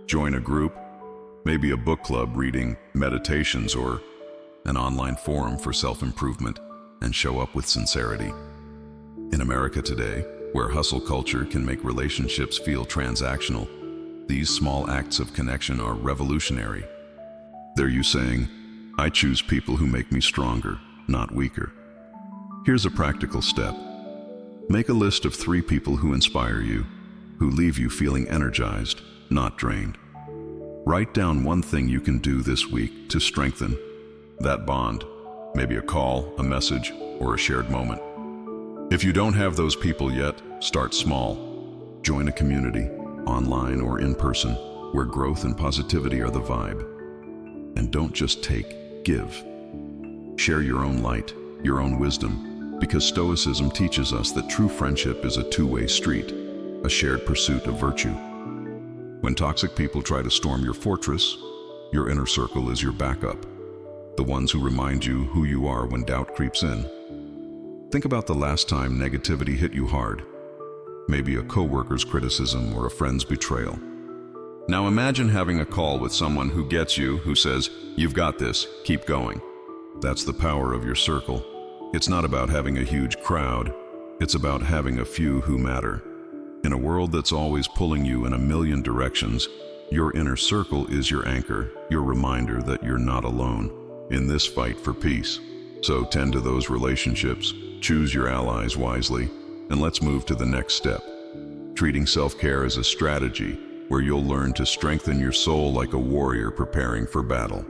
Join a group, maybe a book club reading meditations or an online forum for self-improvement, and show up with sincerity. In America today, where hustle culture can make relationships feel transactional, these small acts of connection are revolutionary. They're you saying, I choose people who make me stronger, not weaker. Here's a practical step. Make a list of 3 people who inspire you, who leave you feeling energized, not drained. Write down one thing you can do this week to strengthen that bond, maybe a call, a message, or a shared moment. If you don't have those people yet, start small. Join a community, online or in person, where growth and positivity are the vibe. And don't just take, give. Share your own light, your own wisdom, because Stoicism teaches us that true friendship is a two-way street, a shared pursuit of virtue. When toxic people try to storm your fortress, your inner circle is your backup, the ones who remind you who you are when doubt creeps in. Think about the last time negativity hit you hard. Maybe a coworker's criticism or a friend's betrayal. Now imagine having a call with someone who gets you, who says, "You've got this, keep going." That's the power of your circle. It's not about having a huge crowd, it's about having a few who matter. In a world that's always pulling you in a million directions, your inner circle is your anchor, your reminder that you're not alone in this fight for peace. So tend to those relationships, choose your allies wisely, and let's move to the next step. Treating self-care as a strategy where you'll learn to strengthen your soul like a warrior preparing for battle.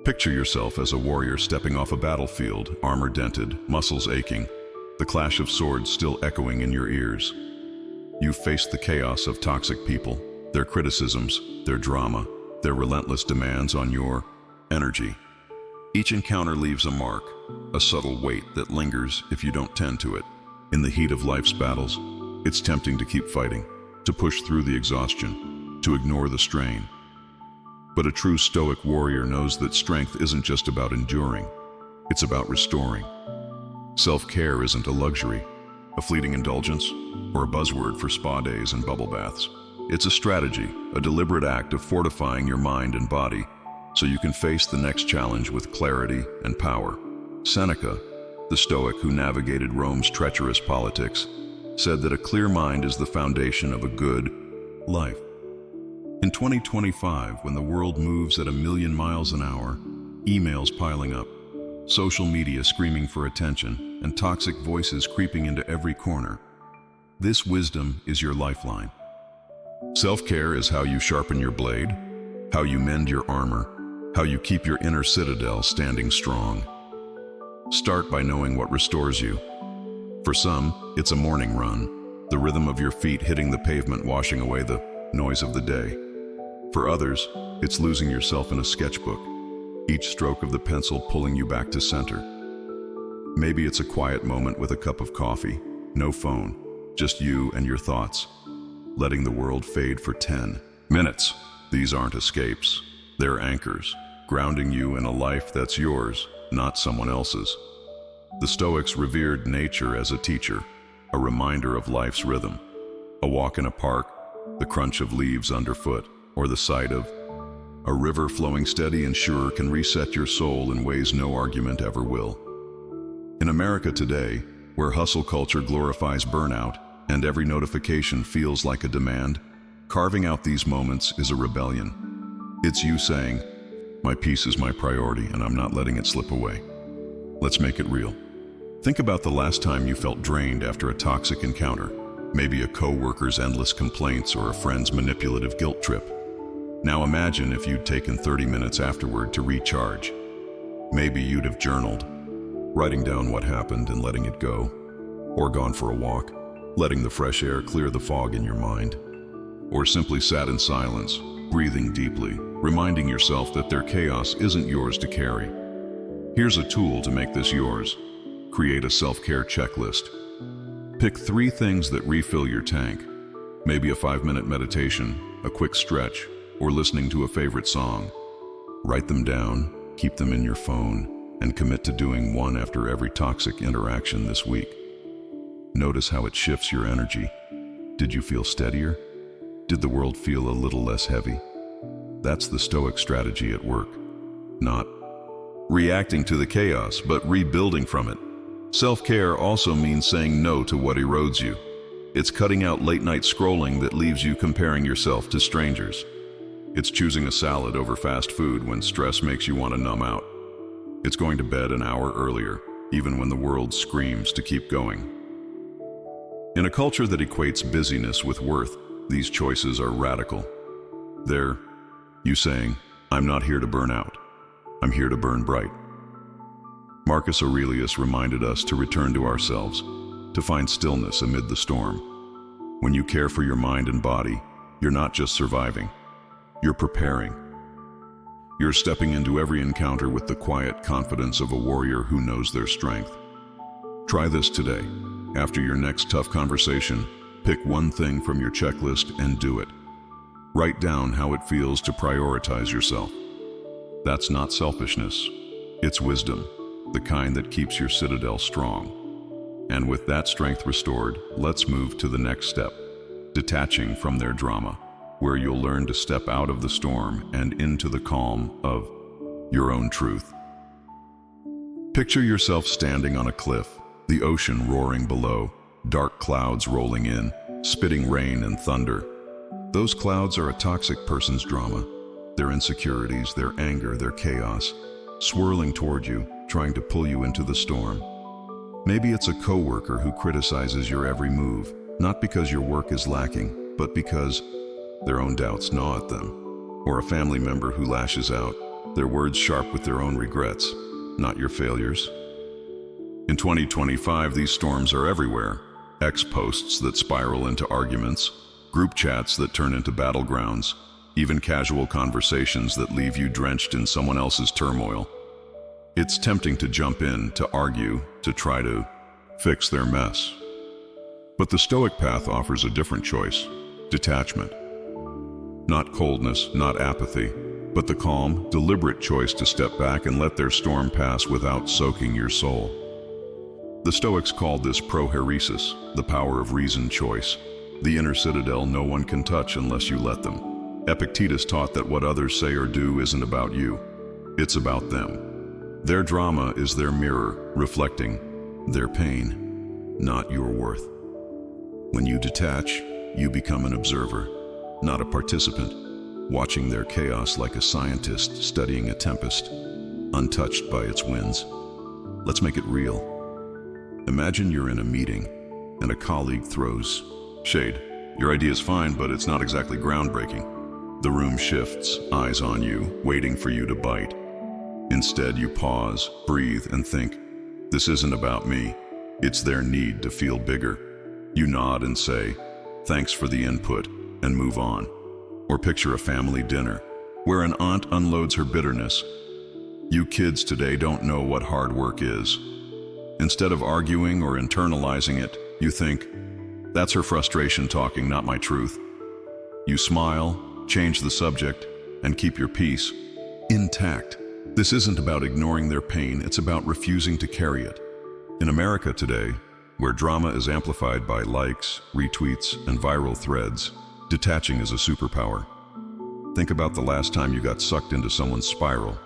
Picture yourself as a warrior stepping off a battlefield, armor dented, muscles aching, the clash of swords still echoing in your ears. You've faced the chaos of toxic people, their criticisms, their drama, their relentless demands on your energy. Each encounter leaves a mark, a subtle weight that lingers if you don't tend to it. In the heat of life's battles, it's tempting to keep fighting, to push through the exhaustion, to ignore the strain. But a true Stoic warrior knows that strength isn't just about enduring, it's about restoring. Self-care isn't a luxury, a fleeting indulgence, or a buzzword for spa days and bubble baths. It's a strategy, a deliberate act of fortifying your mind and body so you can face the next challenge with clarity and power. Seneca, the Stoic who navigated Rome's treacherous politics, said that a clear mind is the foundation of a good life. In 2025, when the world moves at 1,000,000 miles an hour, emails piling up, social media screaming for attention, and toxic voices creeping into every corner, this wisdom is your lifeline. Self-care is how you sharpen your blade, how you mend your armor, how you keep your inner citadel standing strong. Start by knowing what restores you. For some, it's a morning run, the rhythm of your feet hitting the pavement washing away the noise of the day. For others, it's losing yourself in a sketchbook, each stroke of the pencil pulling you back to center. Maybe it's a quiet moment with a cup of coffee, no phone, just you and your thoughts, letting the world fade for 10 minutes. These aren't escapes, they're anchors, grounding you in a life that's yours, not someone else's. The Stoics revered nature as a teacher, a reminder of life's rhythm. A walk in a park, the crunch of leaves underfoot, or the sight of a river flowing steady and sure can reset your soul in ways no argument ever will. In America today, where hustle culture glorifies burnout and every notification feels like a demand, carving out these moments is a rebellion. It's you saying, "My peace is my priority and I'm not letting it slip away." Let's make it real. Think about the last time you felt drained after a toxic encounter, maybe a coworker's endless complaints or a friend's manipulative guilt trip. Now imagine if you'd taken 30 minutes afterward to recharge. Maybe you'd have journaled, writing down what happened and letting it go, or gone for a walk, letting the fresh air clear the fog in your mind, or simply sat in silence, breathing deeply, reminding yourself that their chaos isn't yours to carry. Here's a tool to make this yours. Create a self-care checklist. Pick 3 things that refill your tank, maybe a 5-minute meditation, a quick stretch, or listening to a favorite song. Write them down, keep them in your phone, and commit to doing one after every toxic interaction this week. Notice how it shifts your energy. Did you feel steadier? did the world feel a little less heavy? That's the Stoic strategy at work. Not reacting to the chaos, but rebuilding from it. Self-care also means saying no to what erodes you. It's cutting out late-night scrolling that leaves you comparing yourself to strangers. It's choosing a salad over fast food when stress makes you want to numb out. It's going to bed an hour earlier, even when the world screams to keep going. In a culture that equates busyness with worth, these choices are radical. They're you saying, "I'm not here to burn out. I'm here to burn bright." Marcus Aurelius reminded us to return to ourselves, to find stillness amid the storm. When you care for your mind and body, you're not just surviving, you're preparing. You're stepping into every encounter with the quiet confidence of a warrior who knows their strength. Try this today. After your next tough conversation, pick one thing from your checklist and do it. Write down how it feels to prioritize yourself. That's not selfishness, it's wisdom, the kind that keeps your citadel strong. And with that strength restored, let's move to the next step, detaching from their drama, where you'll learn to step out of the storm and into the calm of your own truth. Picture yourself standing on a cliff, the ocean roaring below, dark clouds rolling in, spitting rain and thunder. Those clouds are a toxic person's drama, their insecurities, their anger, their chaos, swirling toward you, trying to pull you into the storm. Maybe it's a coworker who criticizes your every move, not because your work is lacking, but because their own doubts gnaw at them. Or a family member who lashes out, their words sharp with their own regrets, not your failures. In 2025, these storms are everywhere. X posts that spiral into arguments, group chats that turn into battlegrounds, even casual conversations that leave you drenched in someone else's turmoil. It's tempting to jump in, to argue, to try to fix their mess. But the Stoic path offers a different choice: detachment. Not coldness, not apathy, but the calm, deliberate choice to step back and let their storm pass without soaking your soul. The Stoics called this prohairesis, the power of reasoned choice, the inner citadel no one can touch unless you let them. Epictetus taught that what others say or do isn't about you, it's about them. Their drama is their mirror, reflecting their pain, not your worth. When you detach, you become an observer, not a participant, watching their chaos like a scientist studying a tempest, untouched by its winds. Let's make it real. Imagine you're in a meeting and a colleague throws shade. Your idea is fine, but it's not exactly groundbreaking. The room shifts, eyes on you, waiting for you to bite. Instead, you pause, breathe, and think, this isn't about me. It's their need to feel bigger. You nod and say, thanks for the input, and move on. Or picture a family dinner, where an aunt unloads her bitterness. You kids today don't know what hard work is. Instead of arguing or internalizing it, you think, that's her frustration talking, not my truth. You smile, change the subject, and keep your peace intact. This isn't about ignoring their pain, it's about refusing to carry it. In America today, where drama is amplified by likes, retweets, and viral threads, detaching is a superpower. Think about the last time you got sucked into someone's spiral.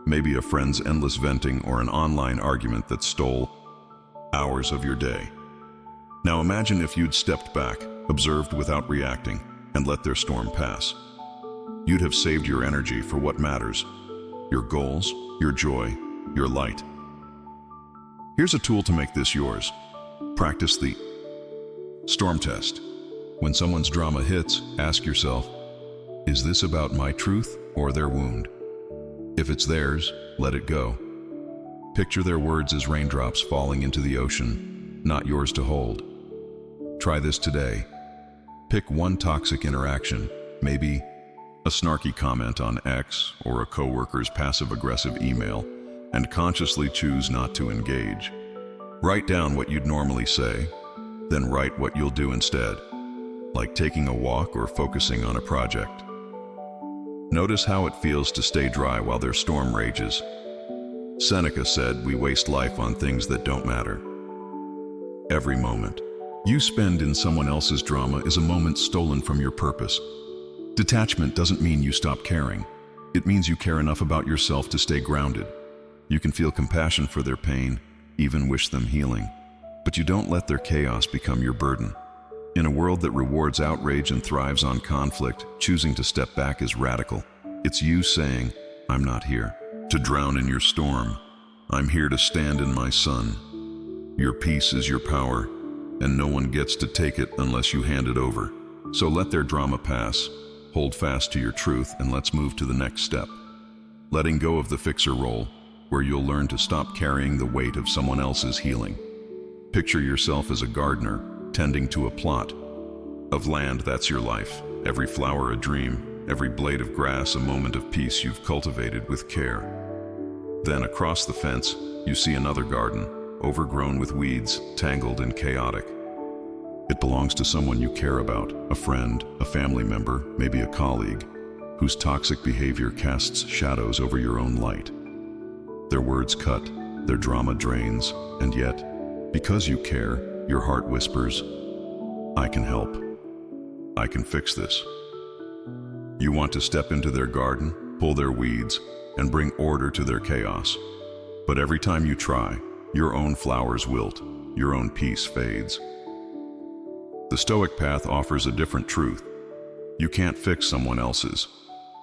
Maybe a friend's endless venting or an online argument that stole hours of your day. Now imagine if you'd stepped back, observed without reacting, and let their storm pass. You'd have saved your energy for what matters: your goals, your joy, your light. Here's a tool to make this yours. Practice the storm test. When someone's drama hits, ask yourself, is this about my truth or their wound? If it's theirs, let it go. Picture their words as raindrops falling into the ocean, not yours to hold. Try this today. Pick one toxic interaction, maybe a snarky comment on X or a coworker's passive-aggressive email, and consciously choose not to engage. Write down what you'd normally say, then write what you'll do instead, like taking a walk or focusing on a project. Notice how it feels to stay dry while their storm rages. Seneca said we waste life on things that don't matter. Every moment, you spend in someone else's drama is a moment stolen from your purpose. Detachment doesn't mean you stop caring. It means you care enough about yourself to stay grounded. You can feel compassion for their pain, even wish them healing, but you don't let their chaos become your burden. In a world that rewards outrage and thrives on conflict, choosing to step back is radical. It's you saying, "I'm not here to drown in your storm. I'm here to stand in my sun." Your peace is your power, and no one gets to take it unless you hand it over. So let their drama pass, hold fast to your truth, and let's move to the next step. Letting go of the fixer role, where you'll learn to stop carrying the weight of someone else's healing. Picture yourself as a gardener, tending to a plot of land that's your life. Every flower a dream, every blade of grass a moment of peace you've cultivated with care. Then across the fence, you see another garden, overgrown with weeds, tangled and chaotic. It belongs to someone you care about, a friend, a family member, maybe a colleague, whose toxic behavior casts shadows over your own light. Their words cut, their drama drains, and yet, because you care, your heart whispers, "I can help. I can fix this." You want to step into their garden, pull their weeds, and bring order to their chaos. But every time you try, your own flowers wilt, your own peace fades. The Stoic path offers a different truth. You can't fix someone else's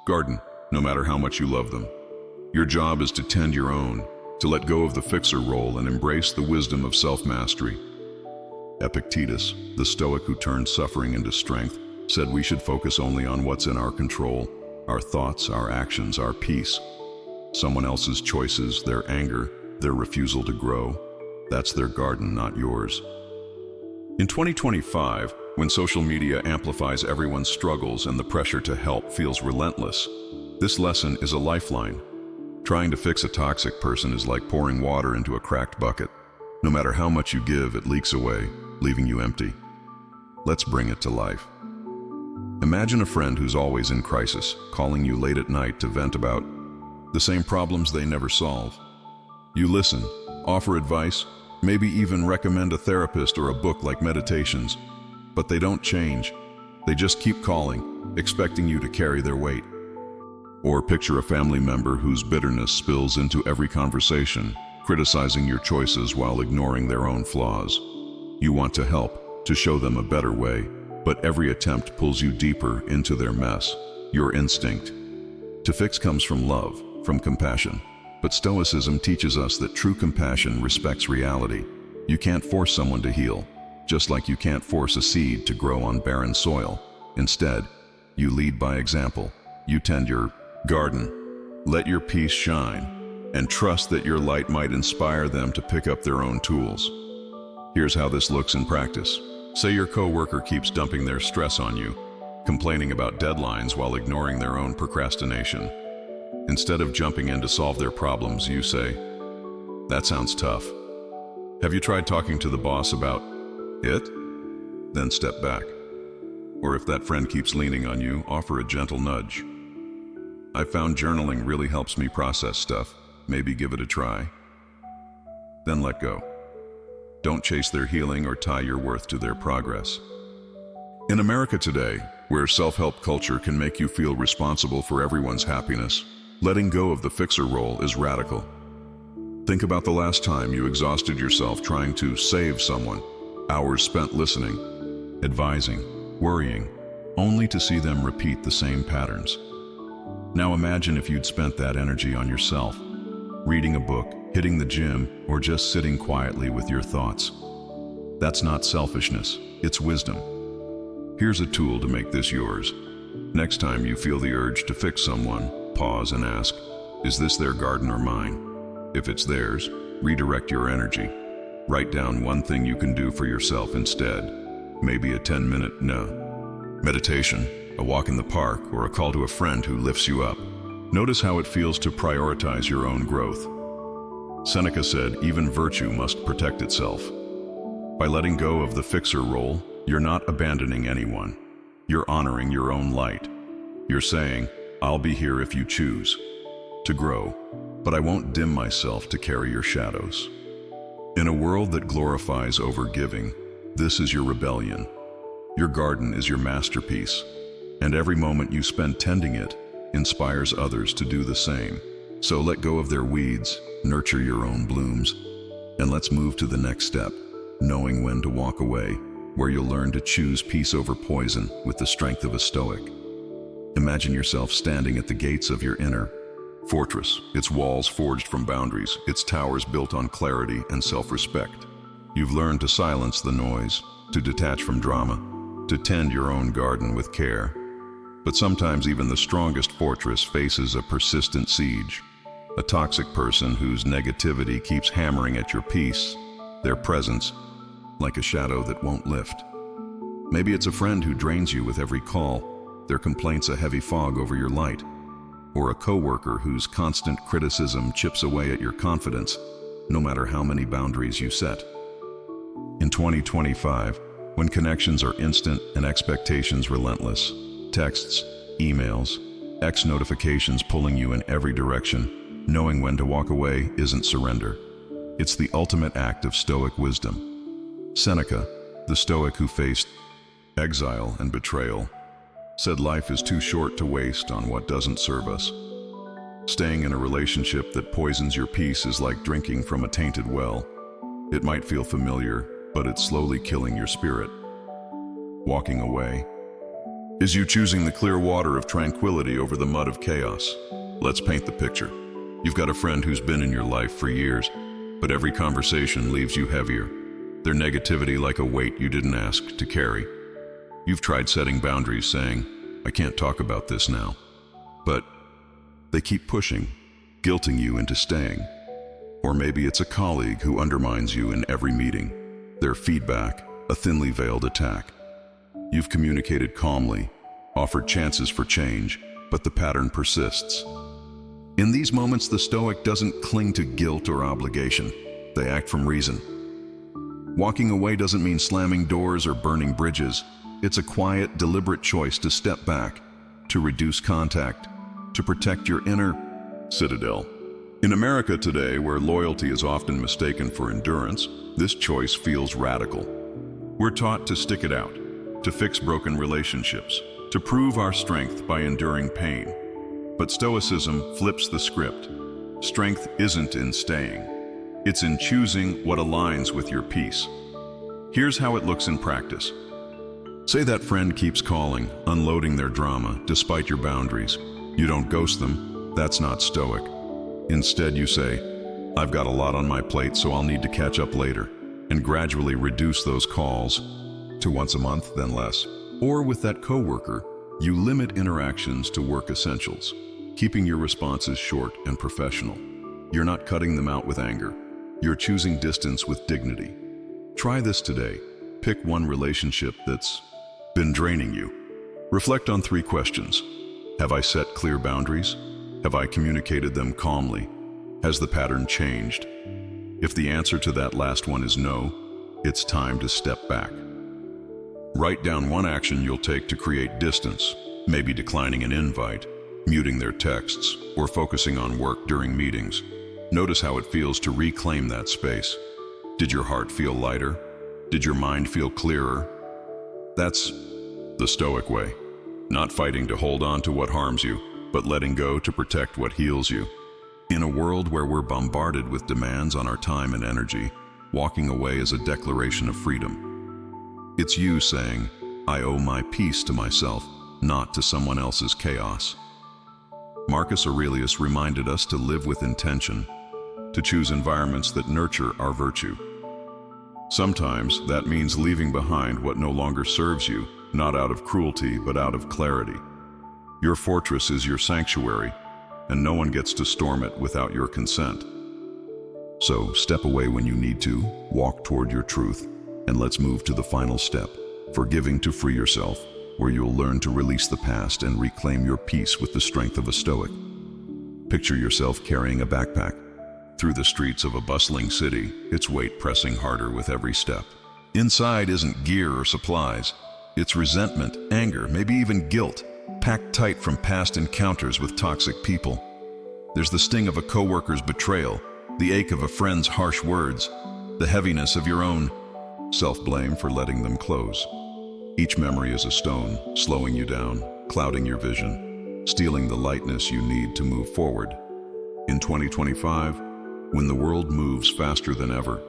garden, no matter how much you love them. Your job is to tend your own, to let go of the fixer role and embrace the wisdom of self-mastery. Epictetus, the Stoic who turned suffering into strength, said we should focus only on what's in our control, our thoughts, our actions, our peace. Someone else's choices, their anger, their refusal to grow, that's their garden, not yours. In 2025, when social media amplifies everyone's struggles and the pressure to help feels relentless, this lesson is a lifeline. Trying to fix a toxic person is like pouring water into a cracked bucket. No matter how much you give, it leaks away, leaving you empty. Let's bring it to life. Imagine a friend who's always in crisis, calling you late at night to vent about the same problems they never solve. You listen, offer advice, maybe even recommend a therapist or a book like Meditations, but they don't change. They just keep calling, expecting you to carry their weight. Or picture a family member whose bitterness spills into every conversation, criticizing your choices while ignoring their own flaws. You want to help, to show them a better way, but every attempt pulls you deeper into their mess. Your instinct to fix comes from love, from compassion. But Stoicism teaches us that true compassion respects reality. You can't force someone to heal, just like you can't force a seed to grow on barren soil. Instead, you lead by example. You tend your garden. Let your peace shine, and trust that your light might inspire them to pick up their own tools. Here's how this looks in practice. Say your coworker keeps dumping their stress on you, complaining about deadlines while ignoring their own procrastination. Instead of jumping in to solve their problems, you say, "That sounds tough. Have you tried talking to the boss about it?" Then step back. Or if that friend keeps leaning on you, offer a gentle nudge. "I found journaling really helps me process stuff. Maybe give it a try." Then let go. Don't chase their healing or tie your worth to their progress. In America today, where self-help culture can make you feel responsible for everyone's happiness, letting go of the fixer role is radical. Think about the last time you exhausted yourself trying to save someone, hours spent listening, advising, worrying, only to see them repeat the same patterns. Now imagine if you'd spent that energy on yourself, reading a book, hitting the gym, or just sitting quietly with your thoughts. That's not selfishness, it's wisdom. Here's a tool to make this yours. Next time you feel the urge to fix someone, pause and ask, is this their garden or mine? If it's theirs, redirect your energy. Write down one thing you can do for yourself instead. Maybe a 10-minute meditation, a walk in the park, or a call to a friend who lifts you up. Notice how it feels to prioritize your own growth. Seneca said, even virtue must protect itself. By letting go of the fixer role, you're not abandoning anyone. You're honoring your own light. You're saying, I'll be here if you choose to grow, but I won't dim myself to carry your shadows. In a world that glorifies overgiving, This is your rebellion. Your garden is your masterpiece, and every moment you spend tending it inspires others to do the same. So let go of their weeds, nurture your own blooms, and let's move to the next step, knowing when to walk away, where you'll learn to choose peace over poison with the strength of a Stoic. Imagine yourself standing at the gates of your inner fortress, its walls forged from boundaries, its towers built on clarity and self-respect. You've learned to silence the noise, to detach from drama, to tend your own garden with care. But sometimes even the strongest fortress faces a persistent siege, a toxic person whose negativity keeps hammering at your peace, their presence like a shadow that won't lift. Maybe it's a friend who drains you with every call, their complaints a heavy fog over your light, or a coworker whose constant criticism chips away at your confidence, no matter how many boundaries you set. In 2025, when connections are instant and expectations relentless, texts, emails, X notifications pulling you in every direction, knowing when to walk away isn't surrender. It's the ultimate act of Stoic wisdom. Seneca, the Stoic who faced exile and betrayal, said life is too short to waste on what doesn't serve us. Staying in a relationship that poisons your peace is like drinking from a tainted well. It might feel familiar, but it's slowly killing your spirit. Walking away is you choosing the clear water of tranquility over the mud of chaos. Let's paint the picture. You've got a friend who's been in your life for years, but every conversation leaves you heavier, their negativity like a weight you didn't ask to carry. You've tried setting boundaries, saying, "I can't talk about this now." But they keep pushing, guilting you into staying. Or maybe it's a colleague who undermines you in every meeting, their feedback a thinly veiled attack. You've communicated calmly, offered chances for change, but the pattern persists. In these moments, the Stoic doesn't cling to guilt or obligation. They act from reason. Walking away doesn't mean slamming doors or burning bridges. It's a quiet, deliberate choice to step back, to reduce contact, to protect your inner citadel. In America today, where loyalty is often mistaken for endurance, this choice feels radical. We're taught to stick it out, to fix broken relationships, to prove our strength by enduring pain. But Stoicism flips the script. Strength isn't in staying. It's in choosing what aligns with your peace. Here's how it looks in practice. Say that friend keeps calling, unloading their drama, despite your boundaries. You don't ghost them. That's not Stoic. Instead, you say, "I've got a lot on my plate, so I'll need to catch up later," and gradually reduce those calls to once a month, then less. Or with that coworker, you limit interactions to work essentials, keeping your responses short and professional. You're not cutting them out with anger. You're choosing distance with dignity. Try this today. Pick one relationship that's been draining you. Reflect on 3 questions. Have I set clear boundaries? Have I communicated them calmly? Has the pattern changed? If the answer to that last one is no, it's time to step back. Write down one action you'll take to create distance, maybe declining an invite, muting their texts, or focusing on work during meetings. Notice how it feels to reclaim that space. Did your heart feel lighter? Did your mind feel clearer? That's the Stoic way. Not fighting to hold on to what harms you, but letting go to protect what heals you. In a world where we're bombarded with demands on our time and energy, walking away is a declaration of freedom. It's you saying, "I owe my peace to myself, not to someone else's chaos." Marcus Aurelius reminded us to live with intention, to choose environments that nurture our virtue. Sometimes that means leaving behind what no longer serves you, not out of cruelty, but out of clarity. Your fortress is your sanctuary, and no one gets to storm it without your consent. So step away when you need to, walk toward your truth, and let's move to the final step, forgiving to free yourself, where you'll learn to release the past and reclaim your peace with the strength of a Stoic. Picture yourself carrying a backpack through the streets of a bustling city, its weight pressing harder with every step. Inside isn't gear or supplies. It's resentment, anger, maybe even guilt, packed tight from past encounters with toxic people. There's the sting of a coworker's betrayal, the ache of a friend's harsh words, the heaviness of your own self-blame for letting them close. Each memory is a stone, slowing you down, clouding your vision, stealing the lightness you need to move forward. In 2025, when the world moves faster than ever,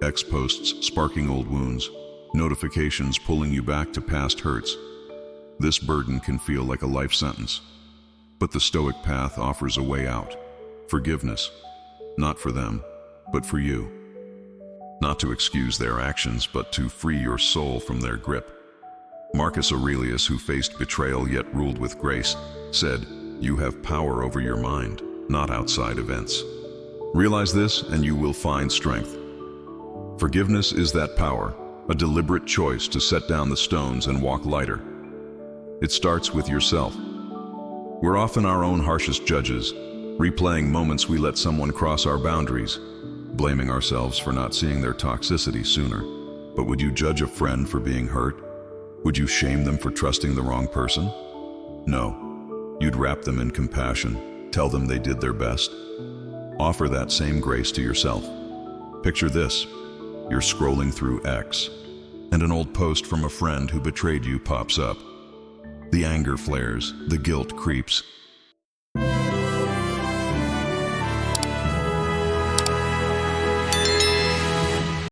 X posts sparking old wounds, notifications pulling you back to past hurts, this burden can feel like a life sentence. But the Stoic path offers a way out. Forgiveness. Not for them, but for you. Not to excuse their actions, but to free your soul from their grip. Marcus Aurelius, who faced betrayal yet ruled with grace, said, "You have power over your mind, not outside events." Realize this and you will find strength. Forgiveness is that power, a deliberate choice to set down the stones and walk lighter. It starts with yourself. We're often our own harshest judges, replaying moments we let someone cross our boundaries, blaming ourselves for not seeing their toxicity sooner. But would you judge a friend for being hurt? Would you shame them for trusting the wrong person? No. You'd wrap them in compassion, tell them they did their best. Offer that same grace to yourself. Picture this. You're scrolling through X, and an old post from a friend who betrayed you pops up. The anger flares, the guilt creeps.